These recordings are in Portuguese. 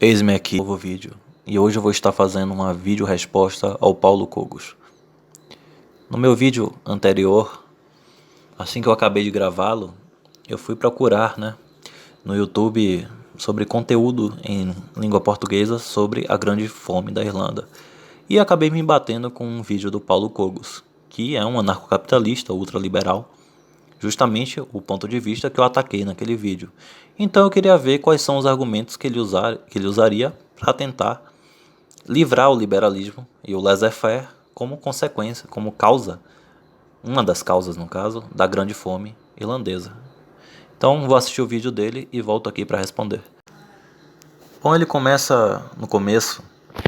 Eis-me aqui, novo vídeo, e hoje eu vou estar fazendo uma vídeo resposta ao Paulo Cogos. No meu vídeo anterior, assim que eu acabei de gravá-lo, eu fui procurar, no YouTube sobre conteúdo em língua portuguesa sobre a grande fome da Irlanda. E acabei me batendo com um vídeo do Paulo Cogos, que é um anarcocapitalista ultraliberal, justamente o ponto de vista que eu ataquei naquele vídeo. Então eu queria ver quais são os argumentos que ele usaria para tentar livrar o liberalismo e o laissez-faire como consequência, como causa, uma das causas no caso, da grande fome irlandesa. Então vou assistir o vídeo dele e volto aqui para responder. Bom, ele começa no começo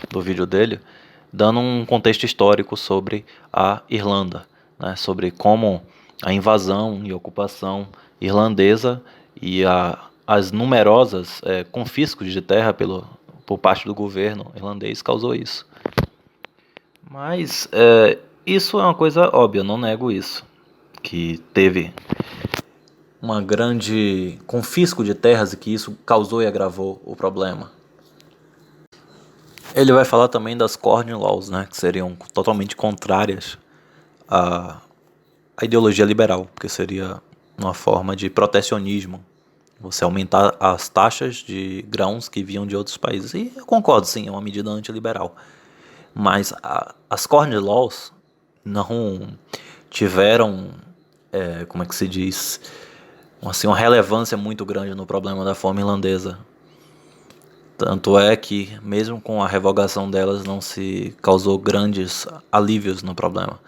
do vídeo dele dando um contexto histórico sobre a Irlanda, sobre como a invasão e ocupação irlandesa e as numerosas confiscos de terra por parte do governo irlandês causou isso. Mas isso é uma coisa óbvia, não nego isso, que teve uma grande confisco de terras e que isso causou e agravou o problema. Ele vai falar também das Corn Laws, que seriam totalmente contrárias à ideologia liberal, porque seria uma forma de protecionismo, você aumentar as taxas de grãos que vinham de outros países. E eu concordo, sim, é uma medida antiliberal. Mas as Corn Laws não tiveram, como é que se diz, assim, uma relevância muito grande no problema da fome irlandesa. Tanto é que, mesmo com a revogação delas, não se causou grandes alívios no problema.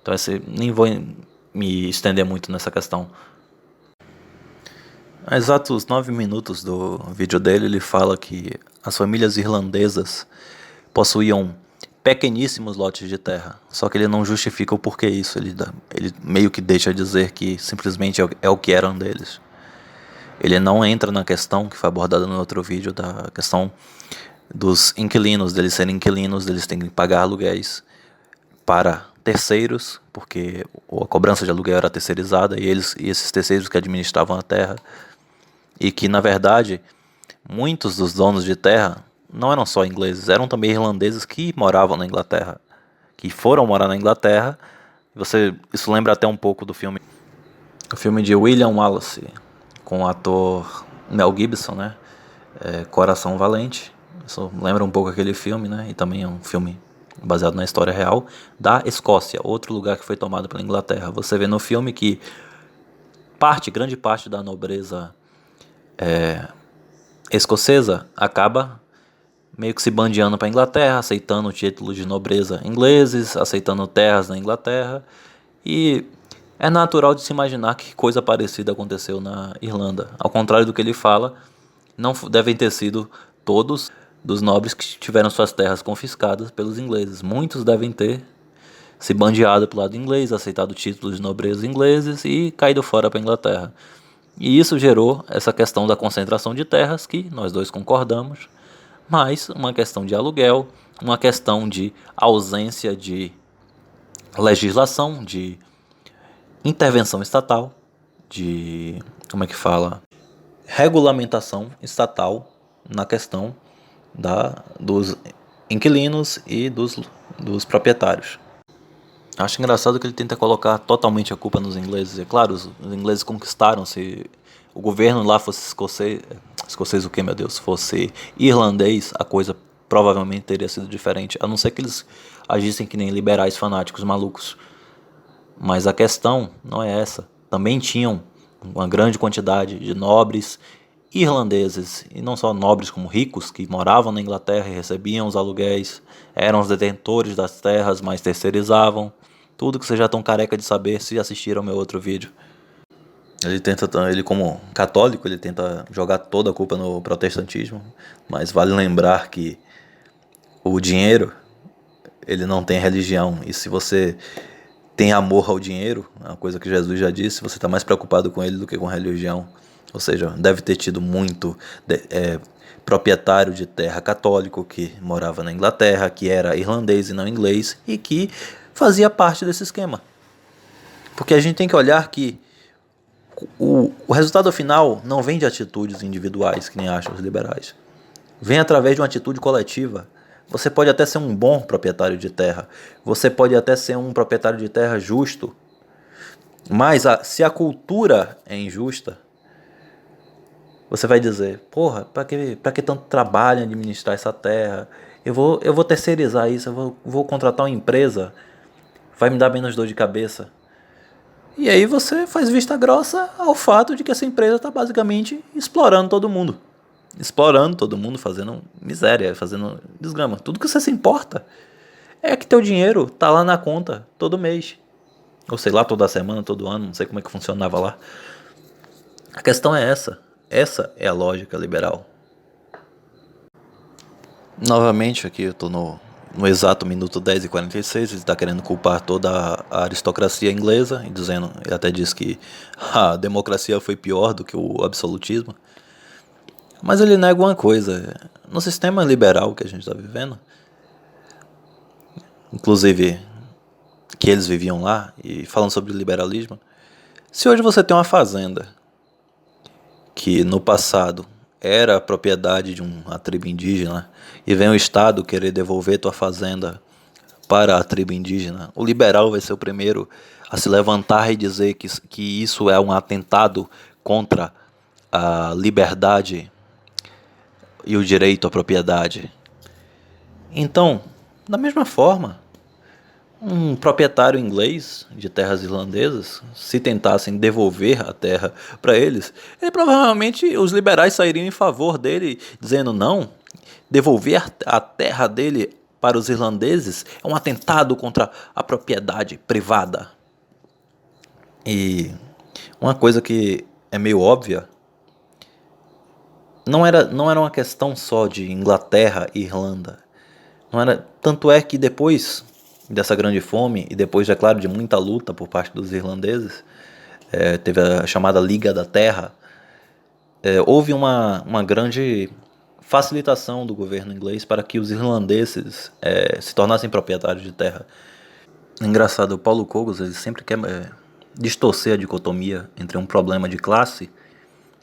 Então, nem vou me estender muito nessa questão. Há exatos 9 minutos do vídeo dele, ele fala que as famílias irlandesas possuíam pequeníssimos lotes de terra. Só que ele não justifica o porquê isso. Ele meio que deixa dizer que simplesmente é o que eram deles. Ele não entra na questão que foi abordada no outro vídeo, da questão dos inquilinos, deles serem inquilinos, deles terem que pagar aluguéis para terceiros, porque a cobrança de aluguel era terceirizada, e esses terceiros que administravam a terra, e que na verdade muitos dos donos de terra não eram só ingleses, eram também irlandeses que moravam na Inglaterra, que foram morar na Inglaterra. Isso lembra até um pouco do filme de William Wallace, com o ator Mel Gibson, Coração Valente. Isso lembra um pouco aquele filme, e também é um filme baseado na história real, da Escócia, outro lugar que foi tomado pela Inglaterra. Você vê no filme que grande parte da nobreza escocesa acaba meio que se bandeando para a Inglaterra, aceitando títulos de nobreza ingleses, aceitando terras na Inglaterra, e é natural de se imaginar que coisa parecida aconteceu na Irlanda. Ao contrário do que ele fala, não devem ter sido todos dos nobres que tiveram suas terras confiscadas pelos ingleses. Muitos devem ter se bandeado para o lado inglês, aceitado títulos de nobreza ingleses e caído fora para a Inglaterra. E isso gerou essa questão da concentração de terras, que nós dois concordamos, mas uma questão de aluguel, uma questão de ausência de legislação, de intervenção estatal, de, regulamentação estatal na questão dos inquilinos e dos proprietários. Acho engraçado que ele tenta colocar totalmente a culpa nos ingleses. É claro, os ingleses conquistaram. Se o governo lá fosse escocês o que, meu Deus? Fosse irlandês, a coisa provavelmente teria sido diferente. A não ser que eles agissem que nem liberais fanáticos malucos. Mas a questão não é essa. Também tinham uma grande quantidade de nobres irlandeses, e não só nobres como ricos, que moravam na Inglaterra e recebiam os aluguéis, eram os detentores das terras, mas terceirizavam. Tudo que vocês já estão careca de saber se assistiram ao meu outro vídeo. Ele como católico, ele tenta jogar toda a culpa no protestantismo, mas vale lembrar que o dinheiro, ele não tem religião, e se você tem amor ao dinheiro, é uma coisa que Jesus já disse, você está mais preocupado com ele do que com religião. Ou seja, deve ter tido muito proprietário de terra católico que morava na Inglaterra, que era irlandês e não inglês, e que fazia parte desse esquema. Porque a gente tem que olhar que o resultado final não vem de atitudes individuais, que nem acham os liberais. vem através de uma atitude coletiva. Você pode até ser um bom proprietário de terra, você pode até ser um proprietário de terra justo, mas se a cultura é injusta, você vai dizer, porra, pra que tanto trabalho em administrar essa terra? Eu vou terceirizar isso, eu vou contratar uma empresa, vai me dar menos dor de cabeça. E aí você faz vista grossa ao fato de que essa empresa está basicamente explorando todo mundo. Explorando todo mundo, fazendo miséria, fazendo desgrama. Tudo que você se importa é que teu dinheiro tá lá na conta todo mês. Ou sei lá, toda semana, todo ano, não sei como é que funcionava lá. A questão é essa. Essa é a lógica liberal. Novamente aqui eu tô no exato minuto 10:46, ele está querendo culpar toda a aristocracia inglesa, e dizendo, ele até diz que a democracia foi pior do que o absolutismo. Mas ele nega uma coisa, no sistema liberal que a gente está vivendo, inclusive que eles viviam lá, e falando sobre liberalismo, se hoje você tem uma fazenda que no passado era propriedade de uma tribo indígena e vem o Estado querer devolver tua fazenda para a tribo indígena, o liberal vai ser o primeiro a se levantar e dizer que isso é um atentado contra a liberdade e o direito à propriedade. Então, da mesma forma, um proprietário inglês de terras irlandesas, se tentassem devolver a terra para eles, ele provavelmente os liberais sairiam em favor dele, dizendo não, devolver a terra dele para os irlandeses é um atentado contra a propriedade privada. E uma coisa que é meio óbvia, não era uma questão só de Inglaterra e Irlanda. Não era, tanto é que depois dessa grande fome e depois, é claro, de muita luta por parte dos irlandeses, teve a chamada Liga da Terra, houve uma grande facilitação do governo inglês para que os irlandeses se tornassem proprietários de terra. Engraçado, o Paulo Cogos ele sempre quer distorcer a dicotomia entre um problema de classe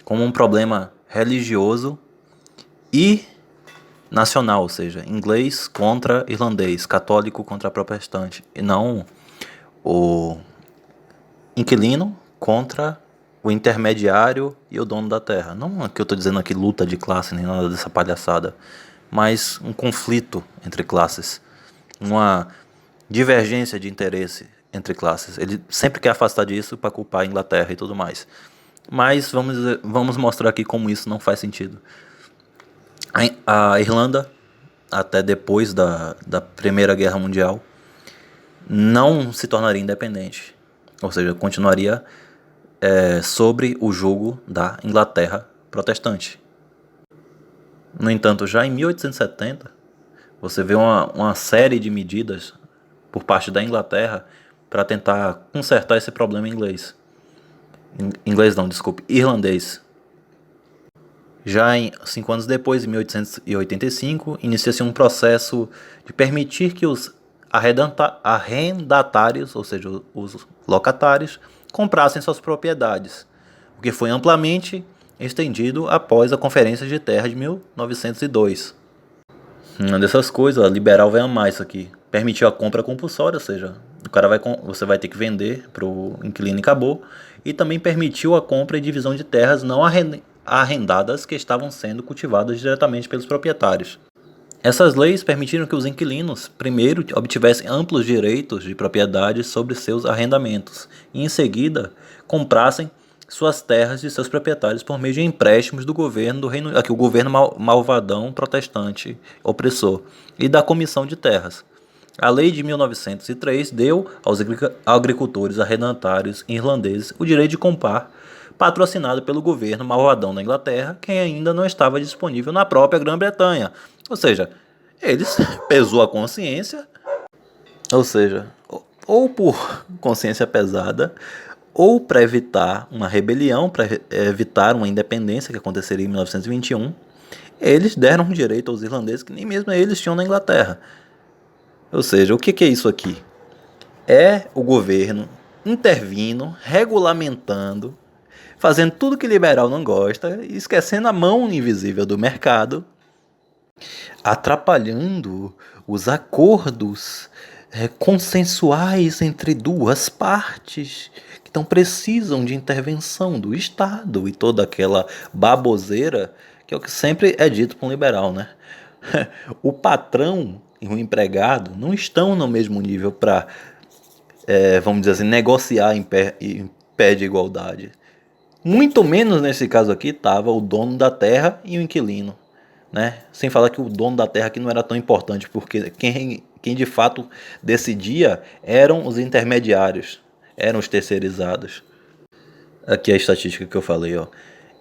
como um problema religioso e nacional, ou seja, inglês contra irlandês, católico contra protestante, e não o inquilino contra o intermediário e o dono da terra. Não é que eu estou dizendo aqui luta de classe nem nada dessa palhaçada, mas um conflito entre classes, uma divergência de interesse entre classes. Ele sempre quer afastar disso para culpar a Inglaterra e tudo mais. Mas vamos mostrar aqui como isso não faz sentido. A Irlanda, até depois da Primeira Guerra Mundial, não se tornaria independente. Ou seja, continuaria sobre o jugo da Inglaterra protestante. No entanto, já em 1870, você vê uma série de medidas por parte da Inglaterra para tentar consertar esse problema inglês. Inglês não, desculpe, irlandês. Já 5 anos depois, em 1885, inicia-se um processo de permitir que os arrendatários, ou seja, os locatários, comprassem suas propriedades, o que foi amplamente estendido após a Conferência de Terra de 1902. Uma dessas coisas, a liberal vai amar isso aqui. Permitiu a compra compulsória, ou seja, você vai ter que vender para o inquilino e acabou. E também permitiu a compra e divisão de terras não arrendadas que estavam sendo cultivadas diretamente pelos proprietários. Essas leis permitiram que os inquilinos, primeiro, obtivessem amplos direitos de propriedade sobre seus arrendamentos e, em seguida, comprassem suas terras de seus proprietários por meio de empréstimos do governo do Reino, aqui o governo malvadão protestante opressor e da Comissão de Terras. A lei de 1903 deu aos agricultores arrendatários irlandeses o direito de comprar, patrocinado pelo governo malvadão da Inglaterra, que ainda não estava disponível na própria Grã-Bretanha. Ou seja, eles pesou a consciência, ou seja, ou por consciência pesada, ou para evitar uma rebelião, para evitar uma independência que aconteceria em 1921, eles deram um direito aos irlandeses que nem mesmo eles tinham na Inglaterra. Ou seja, o que é isso aqui? É o governo intervindo, regulamentando, fazendo tudo que liberal não gosta, e esquecendo a mão invisível do mercado atrapalhando os acordos consensuais entre duas partes que então precisam de intervenção do Estado e toda aquela baboseira que é o que sempre é dito por um liberal, né? O patrão e o empregado não estão no mesmo nível para, vamos dizer assim, negociar em pé de igualdade. Muito menos nesse caso aqui estava o dono da terra e o inquilino, né? Sem falar que o dono da terra aqui não era tão importante, porque quem de fato decidia eram os intermediários, eram os terceirizados. Aqui é a estatística que eu falei, ó.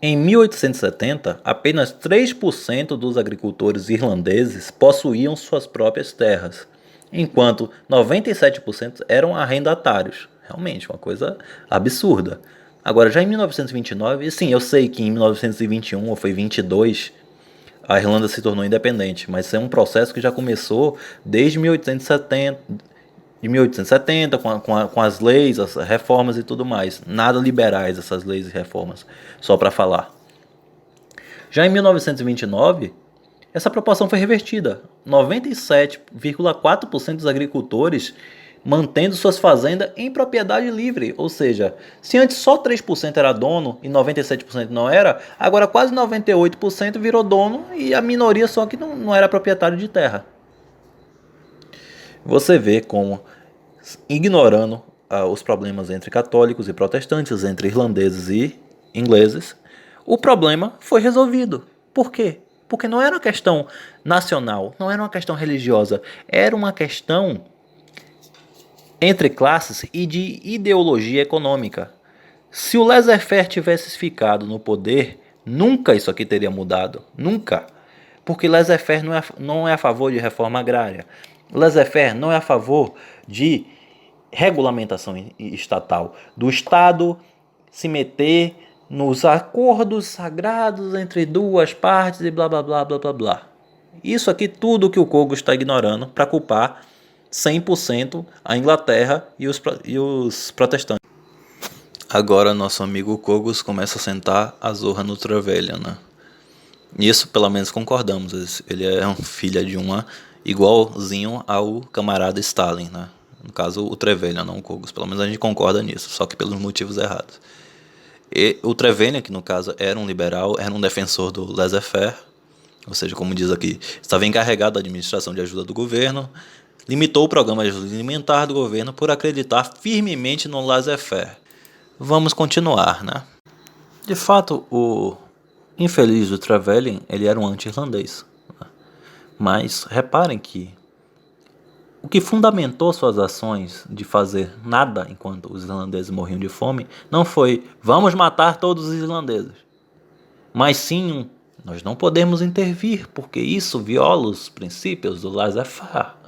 Em 1870, apenas 3% dos agricultores irlandeses possuíam suas próprias terras, enquanto 97% eram arrendatários. Realmente, uma coisa absurda. Agora, já em 1929, sim, eu sei que em 1921 ou foi 22, a Irlanda se tornou independente, mas é um processo que já começou desde 1870, com as leis, as reformas e tudo mais. Nada liberais essas leis e reformas, só para falar. Já em 1929, essa proporção foi revertida. 97,4% dos agricultores mantendo suas fazendas em propriedade livre. Ou seja, se antes só 3% era dono e 97% não era, agora quase 98% virou dono e a minoria só que não era proprietário de terra. Você vê como, ignorando os problemas entre católicos e protestantes, entre irlandeses e ingleses, o problema foi resolvido. Por quê? Porque não era uma questão nacional, não era uma questão religiosa, era uma questão entre classes e de ideologia econômica. Se o laissez-faire tivesse ficado no poder, nunca isso aqui teria mudado. Nunca. Porque laissez-faire não é a favor de reforma agrária. Laissez-faire não é a favor de regulamentação estatal. Do Estado se meter nos acordos sagrados entre duas partes e blá blá blá blá blá blá. Isso aqui tudo que o Kogo está ignorando para culpar 100% a Inglaterra e os protestantes. Agora nosso amigo Kogos começa a sentar a zorra no Trevelyan, né? Nisso pelo menos concordamos, ele é um filho de uma igualzinho ao camarada Stalin, né? No caso o Trevelyan, não o Kogos, pelo menos a gente concorda nisso, só que pelos motivos errados. E o Trevelyan, que no caso era um liberal, era um defensor do laissez-faire, ou seja, como diz aqui, estava encarregado da administração de ajuda do governo, limitou o programa de ajuda alimentar do governo por acreditar firmemente no laissez-faire. Vamos continuar, né? De fato, o infeliz do Trevelyan, ele era um anti-irlandês. Né? Mas reparem que o que fundamentou suas ações de fazer nada enquanto os irlandeses morriam de fome não foi vamos matar todos os irlandeses, mas sim nós não podemos intervir porque isso viola os princípios do laissez-faire.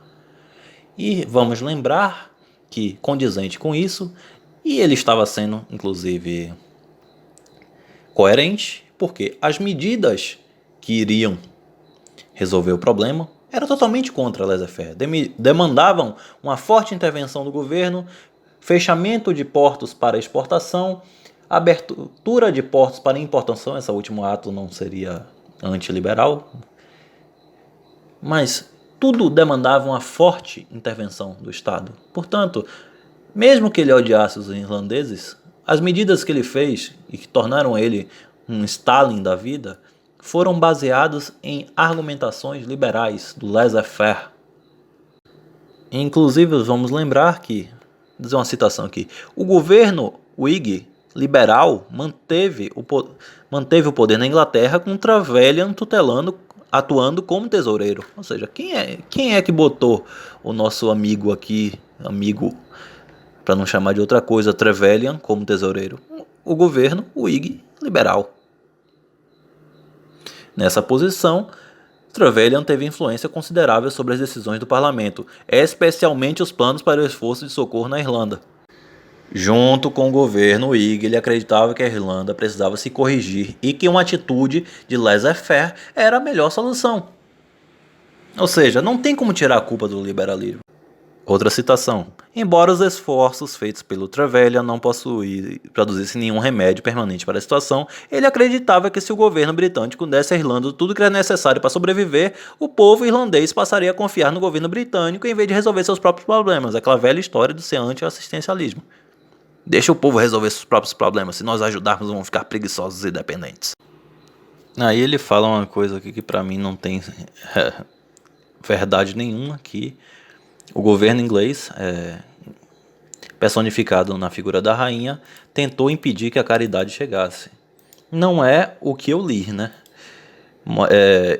E vamos lembrar que, condizente com isso, e ele estava sendo, inclusive, coerente, porque as medidas que iriam resolver o problema eram totalmente contra a laissez-faire. Demandavam uma forte intervenção do governo, fechamento de portos para exportação, abertura de portos para importação. Esse último ato não seria antiliberal, mas tudo demandava uma forte intervenção do Estado. Portanto, mesmo que ele odiasse os irlandeses, as medidas que ele fez e que tornaram ele um Stalin da vida foram baseadas em argumentações liberais do laissez-faire. Inclusive, vamos lembrar que, vou dizer uma citação aqui, o governo Whig liberal manteve o poder na Inglaterra com Trevelyan atuando como tesoureiro. Ou seja, quem é que botou o nosso amigo aqui, para não chamar de outra coisa, Trevelyan como tesoureiro? O governo Whig liberal. Nessa posição, Trevelyan teve influência considerável sobre as decisões do parlamento, especialmente os planos para o esforço de socorro na Irlanda. Junto com o governo Whig, ele acreditava que a Irlanda precisava se corrigir e que uma atitude de laissez-faire era a melhor solução. Ou seja, não tem como tirar a culpa do liberalismo. Outra citação. Embora os esforços feitos pelo Trevelyan não produzissem nenhum remédio permanente para a situação, ele acreditava que se o governo britânico desse à Irlanda tudo que era necessário para sobreviver, o povo irlandês passaria a confiar no governo britânico em vez de resolver seus próprios problemas. Aquela velha história do ser anti-assistencialismo. Deixa o povo resolver seus próprios problemas, se nós ajudarmos vão ficar preguiçosos e dependentes. Aí ele fala uma coisa aqui que para mim não tem verdade nenhuma, que o governo inglês, personificado na figura da rainha, tentou impedir que a caridade chegasse. Não é o que eu li, né?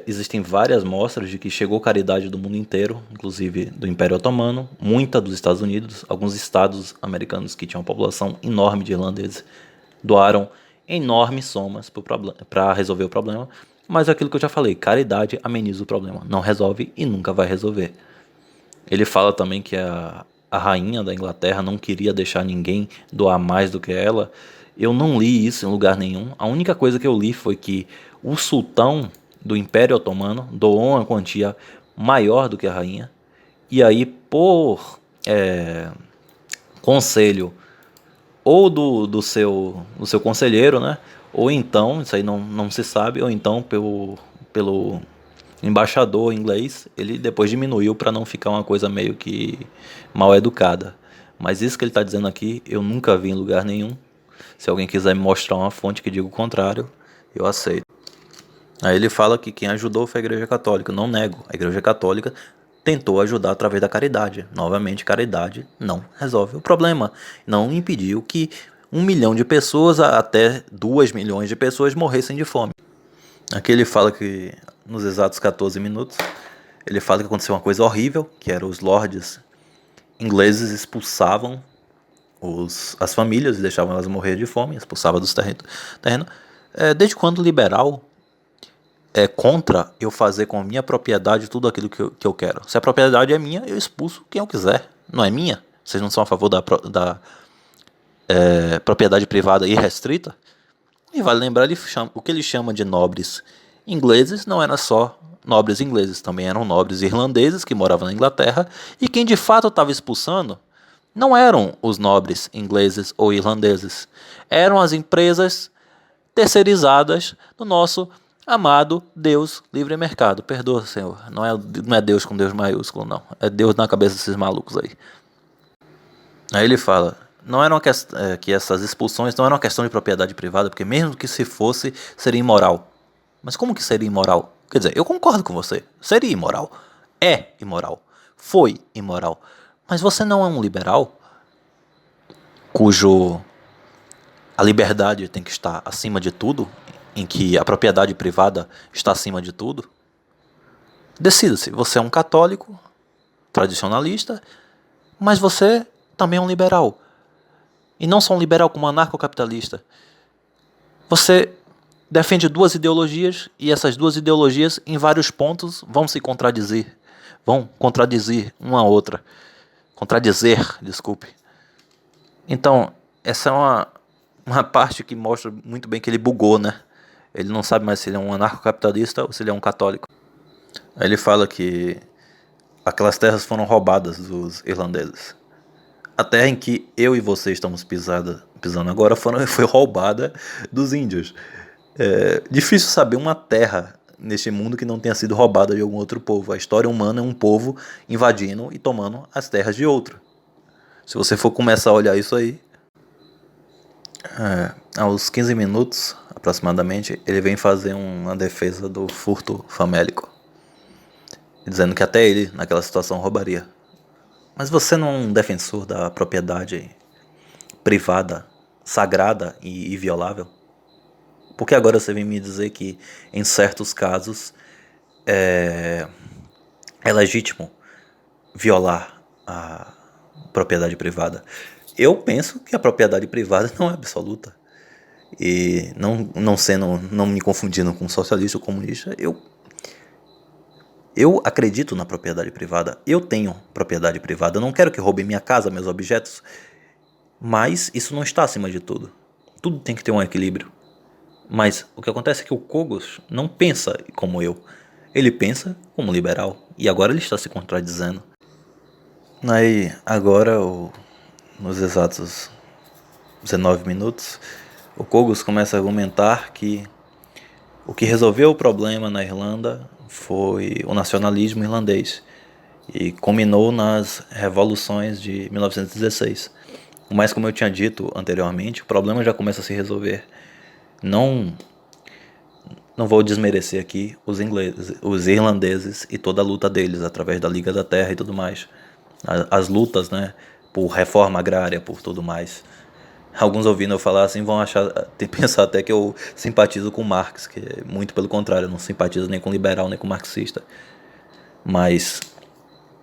Existem várias mostras de que chegou caridade do mundo inteiro, inclusive do Império Otomano, muita dos Estados Unidos, alguns estados americanos que tinham uma população enorme de irlandeses doaram enormes somas para resolver o problema, mas é aquilo que eu já falei, caridade ameniza o problema, não resolve e nunca vai resolver. Ele fala também que a rainha da Inglaterra não queria deixar ninguém doar mais do que ela. Eu não li isso em lugar nenhum. A única coisa que eu li foi que o sultão do Império Otomano doou uma quantia maior do que a rainha. E aí, por conselho ou do seu conselheiro, né? Ou então, isso aí não se sabe, ou então pelo embaixador inglês, ele depois diminuiu para não ficar uma coisa meio que mal educada. Mas isso que ele está dizendo aqui, eu nunca vi em lugar nenhum. Se alguém quiser me mostrar uma fonte que diga o contrário, eu aceito. Aí ele fala que quem ajudou foi a Igreja Católica. Não nego, a Igreja Católica tentou ajudar através da caridade. Novamente, caridade não resolve o problema. Não impediu que 1 milhão de pessoas até 2 milhões de pessoas morressem de fome. Aqui ele fala que nos exatos 14 minutos, ele fala que aconteceu uma coisa horrível, que era os lords ingleses expulsavam as famílias e deixavam elas morrer de fome, expulsavam dos terrenos. Desde quando o liberal é contra eu fazer com a minha propriedade tudo aquilo que eu quero? Se a propriedade é minha, eu expulso quem eu quiser. Não é minha? Vocês não são a favor da propriedade privada irrestrita? E vale lembrar, o que ele chama de nobres ingleses não era só nobres ingleses, também eram nobres irlandeses que moravam na Inglaterra, e quem de fato estava expulsando não eram os nobres ingleses ou irlandeses, eram as empresas terceirizadas do nosso amado Deus livre mercado. Perdoa, Senhor, não é Deus com Deus maiúsculo, não, é Deus na cabeça desses malucos aí. Aí ele fala, não era que essas expulsões não eram uma questão de propriedade privada, porque mesmo que se fosse, seria imoral. Mas como que seria imoral? Quer dizer, eu concordo com você, seria imoral. É imoral. Foi imoral. Mas você não é um liberal cujo a liberdade tem que estar acima de tudo, em que a propriedade privada está acima de tudo? Decida-se, você é um católico, tradicionalista, mas você também é um liberal. E não só um liberal como um anarcocapitalista. Você defende duas ideologias e essas duas ideologias em vários pontos vão se contradizer. Vão contradizer uma a outra. Contradizer, desculpe. Então, essa é uma parte que mostra muito bem que ele bugou, né? Ele não sabe mais se ele é um anarcocapitalista ou se ele é um católico. Aí ele fala que aquelas terras foram roubadas dos irlandeses. A terra em que eu e você estamos pisando agora foi roubada dos índios. É difícil saber uma terra neste mundo que não tenha sido roubada de algum outro povo. A história humana é um povo invadindo e tomando as terras de outro. Se você for começar a olhar isso aí, aos 15 minutos aproximadamente, ele vem fazer uma defesa do furto famélico, dizendo que até ele naquela situação roubaria. Mas você não é um defensor da propriedade privada, sagrada e inviolável? Porque agora você vem me dizer que em certos casos é legítimo violar a propriedade privada. Eu penso que a propriedade privada não é absoluta. E não me confundindo com socialista ou comunista, eu acredito na propriedade privada. Eu tenho propriedade privada. Eu não quero que roubem minha casa, meus objetos. Mas isso não está acima de tudo. Tudo tem que ter um equilíbrio. Mas o que acontece é que o Kogos não pensa como eu. Ele pensa como liberal. E agora ele está se contradizendo. Aí, agora, nos exatos 19 minutos, o Kogos começa a argumentar que o que resolveu o problema na Irlanda foi o nacionalismo irlandês e culminou nas revoluções de 1916. Mas, como eu tinha dito anteriormente, o problema já começa a se resolver. Não, não vou desmerecer aqui os ingleses, os irlandeses e toda a luta deles através da Liga da Terra e tudo mais. As lutas, né, por reforma agrária, por tudo mais. Alguns ouvindo eu falar assim vão achar, pensar até que eu simpatizo com Marx, que é muito pelo contrário, eu não simpatizo nem com liberal nem com marxista. Mas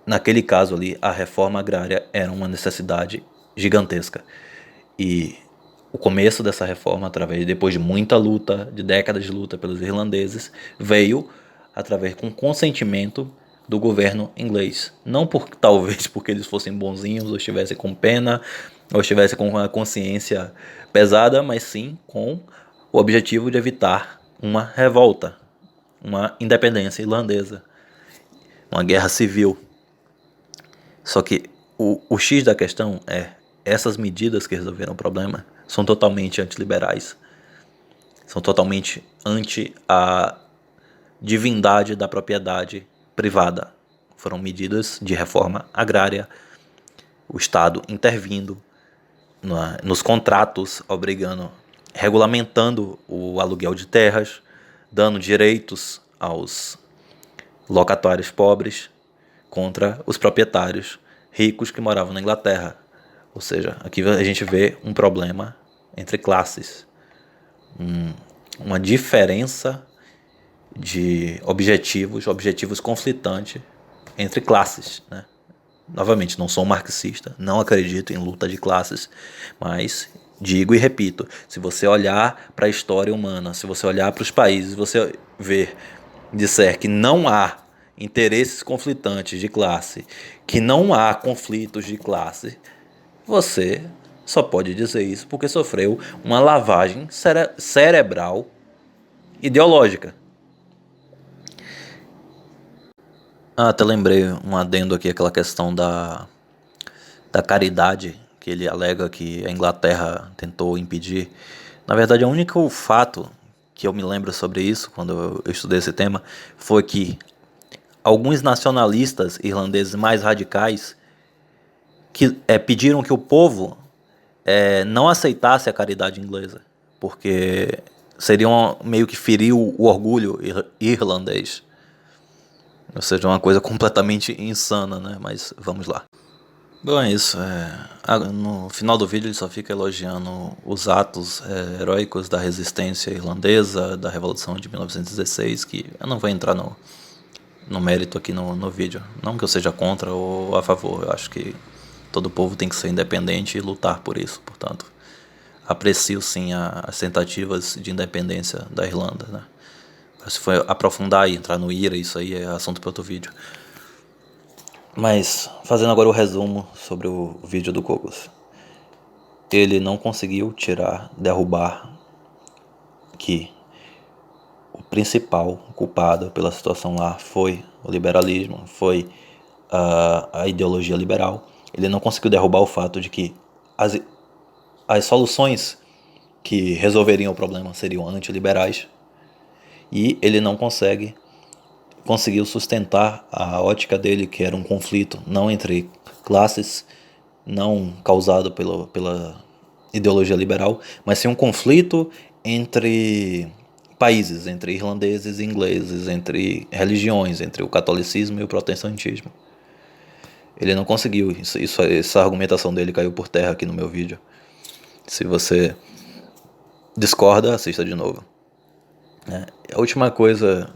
naquele caso ali, a reforma agrária era uma necessidade gigantesca. E o começo dessa reforma, depois de muita luta, de décadas de luta pelos irlandeses, veio através com consentimento do governo inglês. Não talvez porque eles fossem bonzinhos, ou estivessem com pena, ou estivessem com a consciência pesada, mas sim com o objetivo de evitar uma revolta, uma independência irlandesa, uma guerra civil. Só que o X da questão é, essas medidas que resolveram o problema são totalmente antiliberais, são totalmente anti a divindade da propriedade privada. Foram medidas de reforma agrária, o Estado intervindo nos contratos, regulamentando o aluguel de terras, dando direitos aos locatários pobres contra os proprietários ricos que moravam na Inglaterra. Ou seja, aqui a gente vê um problema entre classes, uma diferença de objetivos conflitantes entre classes, né? Novamente, não sou marxista, não acredito em luta de classes, mas digo e repito, se você olhar para a história humana, se você olhar para os países, você disser que não há interesses conflitantes de classe, que não há conflitos de classe, você só pode dizer isso porque sofreu uma lavagem cerebral ideológica. Até lembrei um adendo aqui, aquela questão da caridade, que ele alega que a Inglaterra tentou impedir. Na verdade, o único fato que eu me lembro sobre isso, quando eu estudei esse tema, foi que alguns nacionalistas irlandeses mais radicais pediram que o povo não aceitasse a caridade inglesa, porque seriam meio que ferir o orgulho irlandês. Ou seja, uma coisa completamente insana, né? Mas vamos lá. Bom, é isso. No final do vídeo ele só fica elogiando os atos heróicos da resistência irlandesa, da Revolução de 1916, que eu não vou entrar no mérito aqui no vídeo. Não que eu seja contra ou a favor, eu acho que todo povo tem que ser independente e lutar por isso, portanto. Aprecio sim as tentativas de independência da Irlanda, né? Se for aprofundar e entrar no IRA, isso aí é assunto para outro vídeo. Mas, fazendo agora o resumo sobre o vídeo do Kogos. Ele não conseguiu derrubar que o principal culpado pela situação lá foi o liberalismo, foi a ideologia liberal. Ele não conseguiu derrubar o fato de que as soluções que resolveriam o problema seriam antiliberais. E ele não conseguiu sustentar a ótica dele, que era um conflito não entre classes, não causado pela ideologia liberal, mas sim um conflito entre países, entre irlandeses e ingleses, entre religiões, entre o catolicismo e o protestantismo. Ele não conseguiu, essa argumentação dele caiu por terra aqui no meu vídeo. Se você discorda, assista de novo. A última coisa,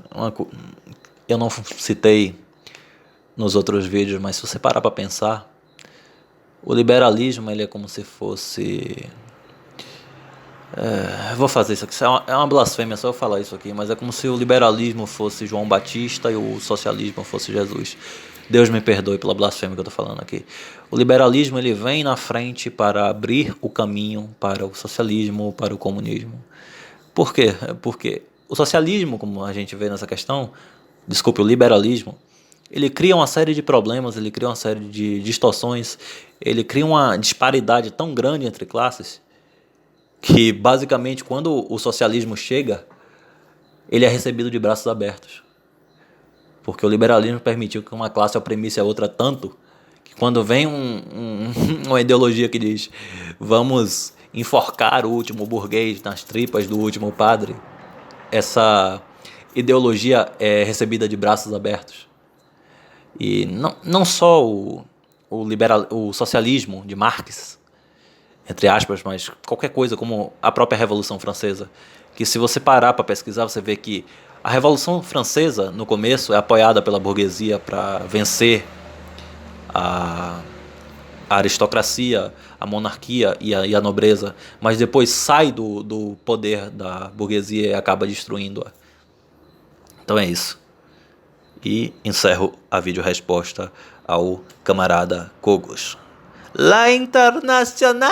eu não citei nos outros vídeos, mas se você parar para pensar, o liberalismo ele é como se fosse... eu vou fazer isso aqui, é uma blasfêmia só eu falar isso aqui, mas é como se o liberalismo fosse João Batista e o socialismo fosse Jesus. Deus me perdoe pela blasfêmia que eu tô falando aqui. O liberalismo ele vem na frente para abrir o caminho para o socialismo, para o comunismo. Por quê? Porque o socialismo, como a gente vê nessa questão, desculpe, o liberalismo, ele cria uma série de problemas, ele cria uma série de distorções, ele cria uma disparidade tão grande entre classes que, basicamente, quando o socialismo chega, ele é recebido de braços abertos. Porque o liberalismo permitiu que uma classe oprimisse a outra tanto que quando vem uma ideologia que diz vamos enforcar o último burguês nas tripas do último padre, essa ideologia é recebida de braços abertos. E não só o socialismo de Marx, entre aspas, mas qualquer coisa como a própria Revolução Francesa, que se você parar para pesquisar, você vê que a Revolução Francesa, no começo, é apoiada pela burguesia para vencer a aristocracia, a monarquia e a nobreza, mas depois sai do poder da burguesia e acaba destruindo-a. Então é isso. E encerro a vídeo-resposta ao camarada Cogos. La Internacional!